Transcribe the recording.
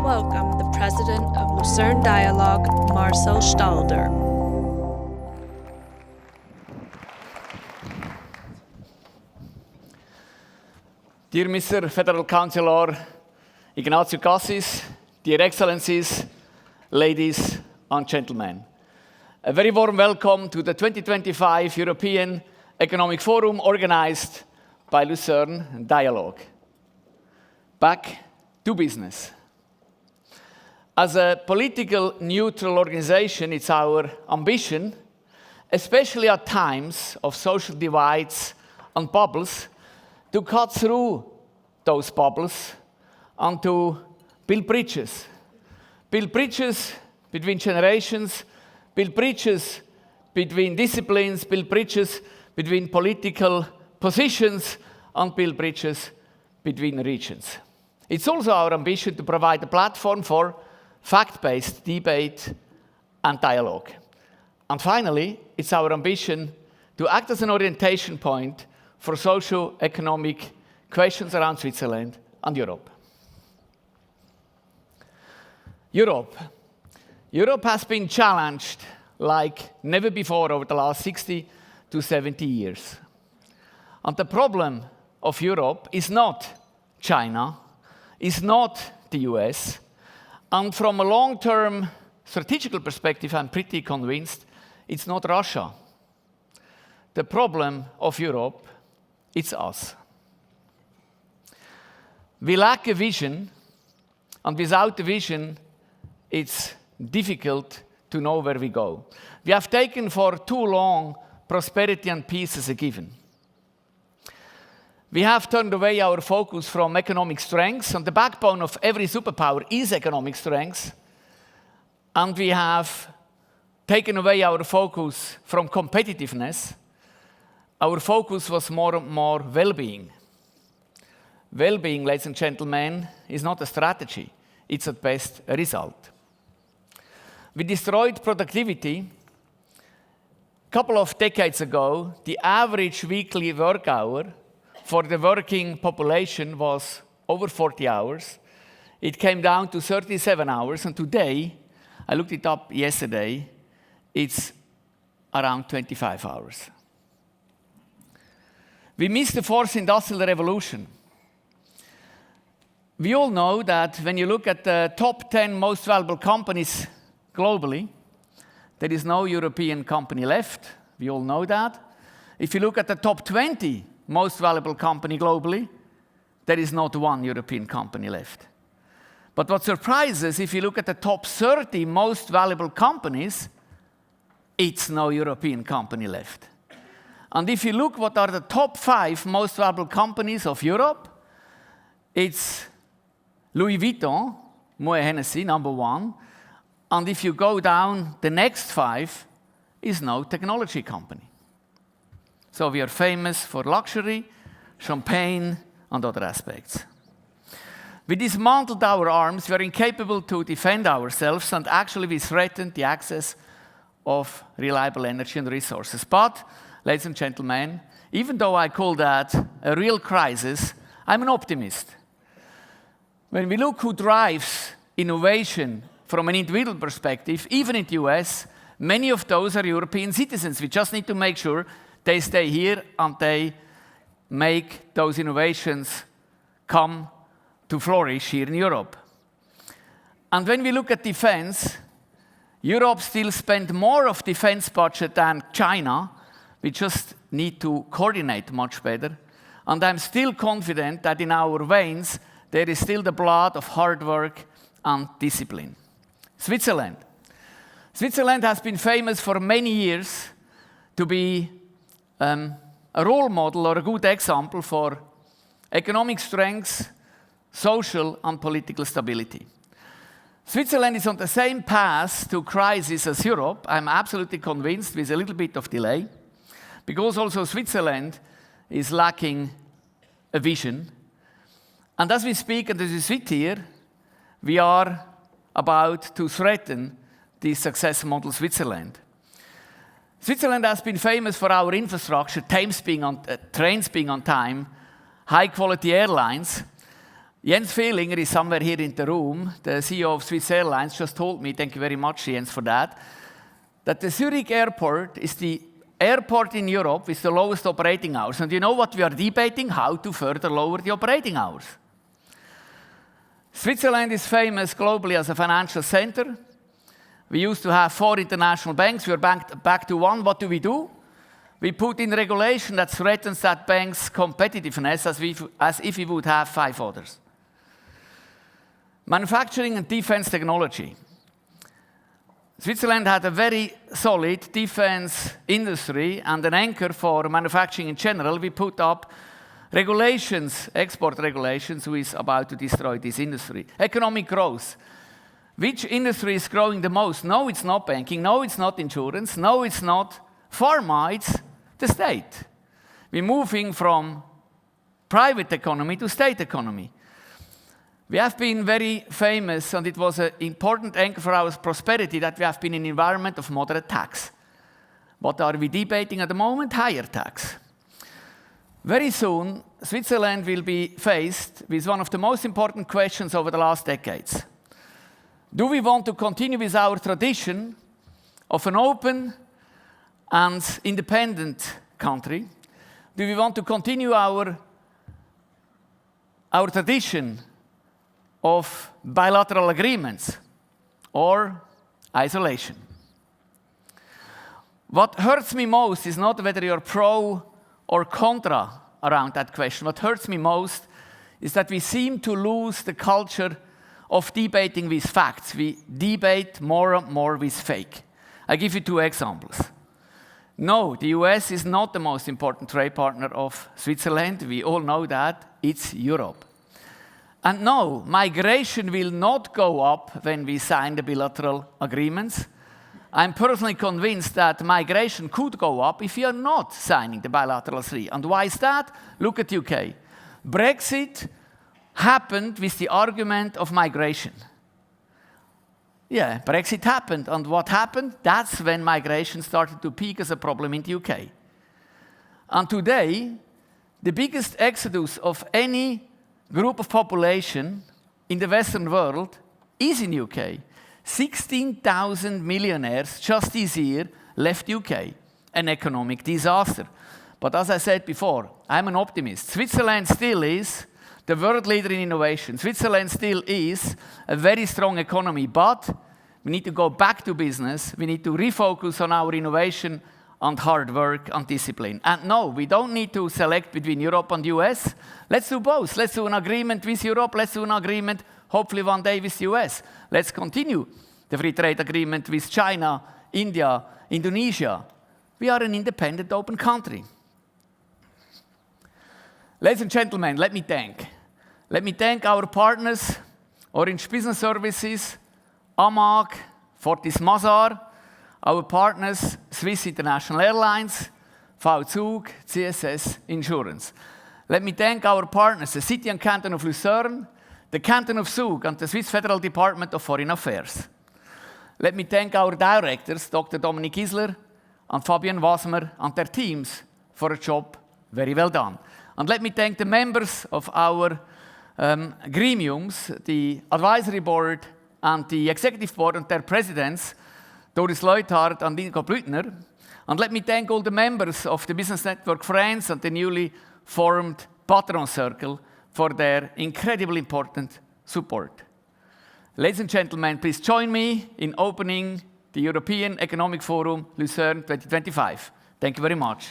welcome the president of Lucerne Dialogue, Marcel Stalder. Dear Mr. Federal Councillor Ignacio Cassis, dear Excellencies, ladies and gentlemen, a very warm welcome to the 2025 European Economic Forum organized by Lucerne Dialogue. Back to business. As a political neutral organization, it's our ambition, especially at times of social divides and bubbles, to cut through those bubbles and to build bridges. Build bridges between generations, build bridges between disciplines, build bridges between political positions, and build bridges between regions. It's also our ambition to provide a platform for fact-based debate and dialogue. And finally, it's our ambition to act as an orientation point for socio-economic questions around Switzerland and Europe. Europe has been challenged like never before over the last 60 to 70 years. And the problem of Europe is not China, is not the US, and from a long-term strategical perspective, I'm pretty convinced it's not Russia. The problem of Europe, it's us. We lack a vision, and without a vision, it's difficult to know where we go. We have taken for too long prosperity and peace as a given. We have turned away our focus from economic strengths, and the backbone of every superpower is economic strengths. And we have taken away our focus from competitiveness. Our focus was more and more well-being. Well-being, ladies and gentlemen, is not a strategy. It's at best a result. We destroyed productivity. A couple of decades ago, the average weekly work hour for the working population was over 40 hours. It came down to 37 hours, and today, I looked it up yesterday, it's around 25 hours. We missed the fourth industrial revolution. We all know that when you look at the top 10 most valuable companies globally, there is no European company left. We all know that. If you look at the top 20 most valuable company globally, there is not one European company left. But what surprises, if you look at the top 30 most valuable companies, it's no European company left. And if you look what are the top 5 most valuable companies of Europe, it's Louis Vuitton, Moët Hennessy, number 1. And if you go down, the next 5 is no technology company. So we are famous for luxury, champagne, and other aspects. We dismantled our arms, we are incapable to defend ourselves, and actually we threatened the access of reliable energy and resources. But, ladies and gentlemen, even though I call that a real crisis, I'm an optimist. When we look who drives innovation from an individual perspective, even in the US, many of those are European citizens. We just need to make sure they stay here and they make those innovations come to flourish here in Europe. And when we look at defense, Europe still spends more of defense budget than China. We just need to coordinate much better. And I'm still confident that in our veins, there is still the blood of hard work and discipline. Switzerland. Switzerland has been famous for many years to be a role model or a good example for economic strengths, social and political stability. Switzerland is on the same path to crisis as Europe. I'm absolutely convinced, with a little bit of delay, because also Switzerland is lacking a vision. And as we speak and as we sit here, we are about to threaten the success model Switzerland. Switzerland has been famous for our infrastructure, trains being on time, high-quality airlines. Jens Fehlinger is somewhere here in the room. The CEO of Swiss Airlines just told me, thank you very much, Jens, for that the Zurich airport is the airport in Europe with the lowest operating hours. And you know what we are debating? How to further lower the operating hours. Switzerland is famous globally as a financial center. We used to have 4 international banks. We are back to 1. What do? We put in regulation that threatens that bank's competitiveness as if we would have 5 others. Manufacturing and defense technology. Switzerland had a very solid defense industry and an anchor for manufacturing in general. We put up regulations, export regulations, who is about to destroy this industry. Economic growth. Which industry is growing the most? No, it's not banking. No, it's not insurance. No, it's not pharma. It's the state. We're moving from private economy to state economy. We have been very famous, and it was an important anchor for our prosperity, that we have been in an environment of moderate tax. What are we debating at the moment? Higher tax. Very soon, Switzerland will be faced with one of the most important questions over the last decades. Do we want to continue with our tradition of an open and independent country? Do we want to continue our tradition of bilateral agreements or isolation? What hurts me most is not whether you're pro or contra around that question. What hurts me most is that we seem to lose the culture of debating with facts. We debate more and more with fake. I give you 2 examples. No, the US is not the most important trade partner of Switzerland. We all know that. It's Europe. And no, migration will not go up when we sign the bilateral agreements. I'm personally convinced that migration could go up if we are not signing the bilateral 3. And why is that? Look at UK. Brexit happened with the argument of migration. Yeah, Brexit happened. And what happened? That's when migration started to peak as a problem in the UK. And today, the biggest exodus of any group of population in the Western world is in UK. 16,000 millionaires just this year left UK. An economic disaster. But as I said before, I'm an optimist. Switzerland still is the world leader in innovation. Switzerland still is a very strong economy, but we need to go back to business. We need to refocus on our innovation and hard work and discipline. And no, we don't need to select between Europe and US. Let's do both. Let's do an agreement with Europe. Let's do an agreement, hopefully one day, with the US. Let's continue the free trade agreement with China, India, Indonesia. We are an independent, open country. Ladies and gentlemen, let me thank our partners, Orange Business Services, AMAG, Fortis Mazar, our partners, Swiss International Airlines, VZug, CSS Insurance. Let me thank our partners, the City and Canton of Lucerne, the Canton of Zug, and the Swiss Federal Department of Foreign Affairs. Let me thank our directors, Dr. Dominik Isler and Fabian Wasmer, and their teams for a job very well done. And let me thank the members of our gremiums, the advisory board and the executive board, and their presidents, Doris Leuthard and Ingo Blüthner. And let me thank all the members of the Business Network France and the newly formed Patron Circle for their incredibly important support. Ladies and gentlemen, please join me in opening the European Economic Forum Lucerne 2025. Thank you very much.